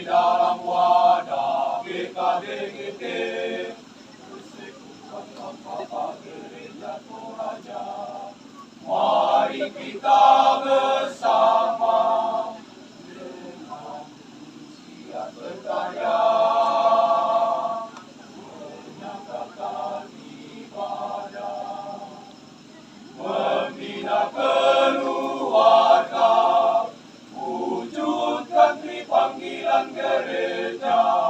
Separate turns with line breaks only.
dalam wadah GKDGT, persekutuan tanpa gereja Toraja. Mari kita bersama dengan pujian berkarya menyatakan ibadah, membina keluarga, wujudkan tripanggilan gereja.